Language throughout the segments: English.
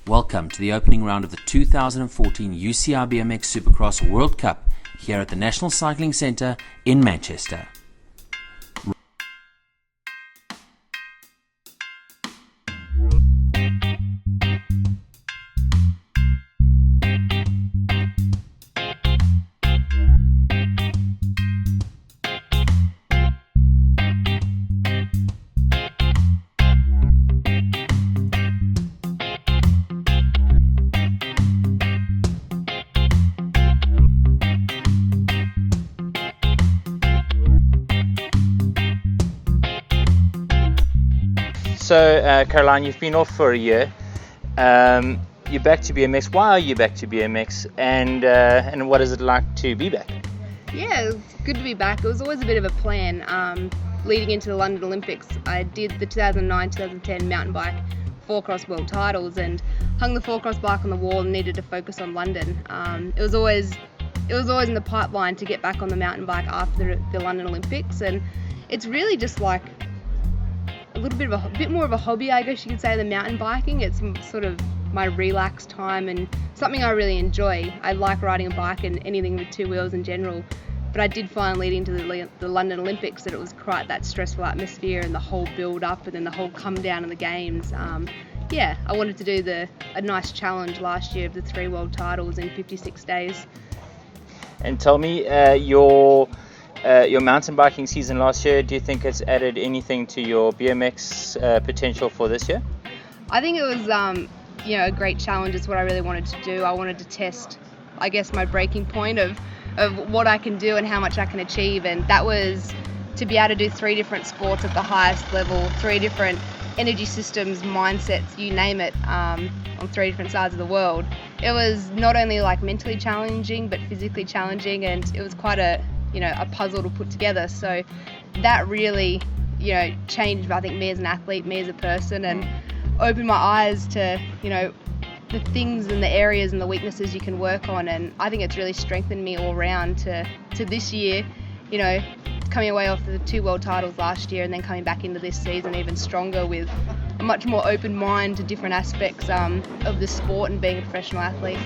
Welcome to the opening round of the 2014 UCI BMX Supercross World Cup here at the National Cycling Centre in Manchester. So, Caroline, you've been off for a year. You're back to BMX. Why are you back to BMX? And what is it like to be back? Yeah, it's good to be back. It was always a bit of a plan. Leading into the London Olympics, I did the 2009-2010 mountain bike 4-cross world titles and hung the 4-cross bike on the wall and needed to focus on London. It was always in the pipeline to get back on the mountain bike after the London Olympics, and it's really just like a bit more of a hobby, I guess you could say, than mountain biking. It's sort of my relaxed time and something I really enjoy. I like riding a bike and anything with two wheels in general, but I did find leading to the London Olympics that it was quite that stressful atmosphere and the whole build up and then the whole come down of the games. I wanted to do a nice challenge last year of the 3 world titles in 56 days. And tell me, your mountain biking season last year, do you think it's added anything to your BMX potential for this year? I think it was a great challenge. It's what I really wanted to do. I wanted to test, I guess, my breaking point of what I can do and how much I can achieve, and that was to be able to do 3 different sports at the highest level, 3 different energy systems, mindsets, you name it, on 3 different sides of the world. It was not only like mentally challenging but physically challenging, and it was quite a puzzle to put together. So that really, changed, I think, me as an athlete, me as a person, and opened my eyes to, the things and the areas and the weaknesses you can work on. And I think it's really strengthened me all around to this year, coming away off the 2 world titles last year and then coming back into this season even stronger with a much more open mind to different aspects of the sport and being a professional athlete.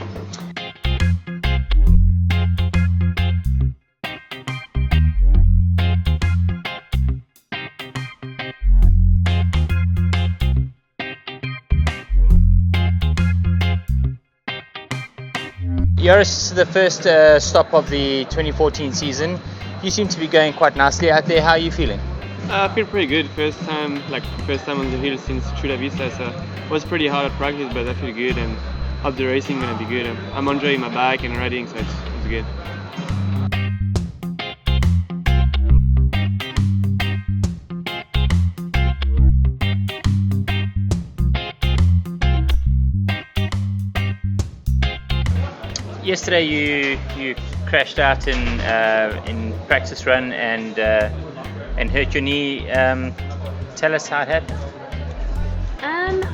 Yours is the first stop of the 2014 season. You seem to be going quite nicely out there. How are you feeling? I feel pretty good. First time on the hill since Chula Vista, so it was pretty hard at practice, but I feel good, and hope the racing gonna be good. I'm enjoying my bike and riding, so it's good. Yesterday you crashed out in practice run and hurt your knee. Tell us how it happened.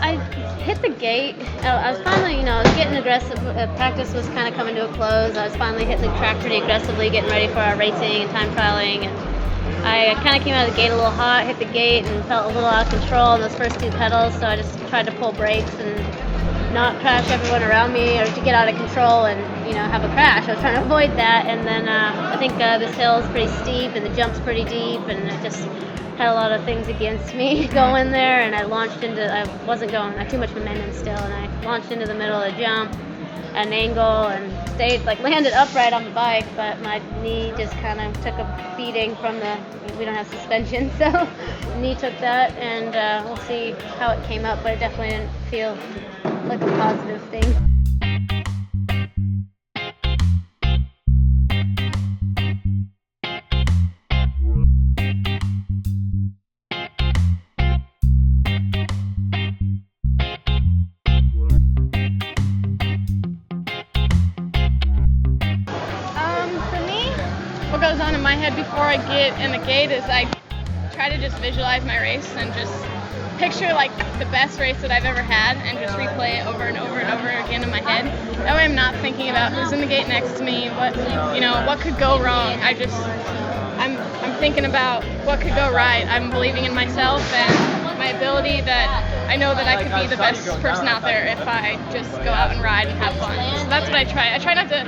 I hit the gate. I was finally, getting aggressive. Practice was kind of coming to a close. I was finally hitting the track pretty aggressively, getting ready for our racing and time trialing. And I kind of came out of the gate a little hot, hit the gate, and felt a little out of control on those first 2 pedals. So I just tried to pull brakes and not crash everyone around me or to get out of control and have a crash. I was trying to avoid that, and then I think this hill is pretty steep and the jump's pretty deep, and it just had a lot of things against me going there, and I had too much momentum still, and I launched into the middle of the jump at an angle and landed upright on the bike, but my knee just kind of took a beating we don't have suspension, so the knee took that, and we'll see how it came up, but it definitely didn't feel like a positive thing. For me, what goes on in my head before I get in the gate is I try to just visualize my race and just picture like the best race that I've ever had and just replay it over and over and over again in my head. That way I'm not thinking about who's in the gate next to me, what could go wrong. I'm thinking about what could go right. I'm believing in myself and my ability, that I know that I could be the best person out there if I just go out and ride and have fun. So that's what I try. I try not to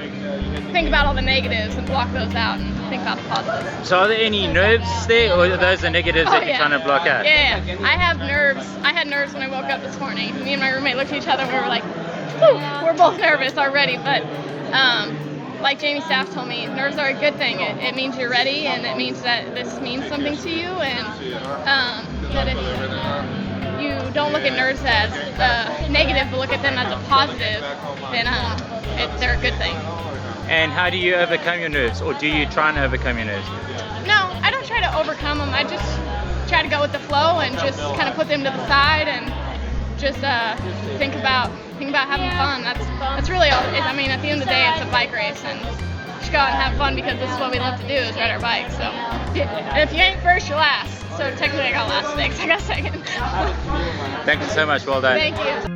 think about all the negatives and block those out and think about the positives. So are there any nerves there, or are those the negatives that you're trying to block out? Yeah, I have nerves. I had nerves when I woke up this morning. Me and my roommate looked at each other and we were like, whew, we're both nervous already. But like Jamie Staff told me, nerves are a good thing. It means you're ready, and it means that this means something to you, and that if you don't look at nerves as negative, but look at them as a positive, then they're a good thing. And how do you overcome your nerves, or do you try and overcome your nerves? No, I don't try to overcome them. I just try to go with the flow and just kind of put them to the side and just think about having fun. That's really all. I mean, at the end of the day, it's a bike race, and just go out and have fun, because this is what we love to do, is ride our bikes. So if you ain't first, you're last. So technically I got last place. I got second. Thank you so much. Well done. Thank you.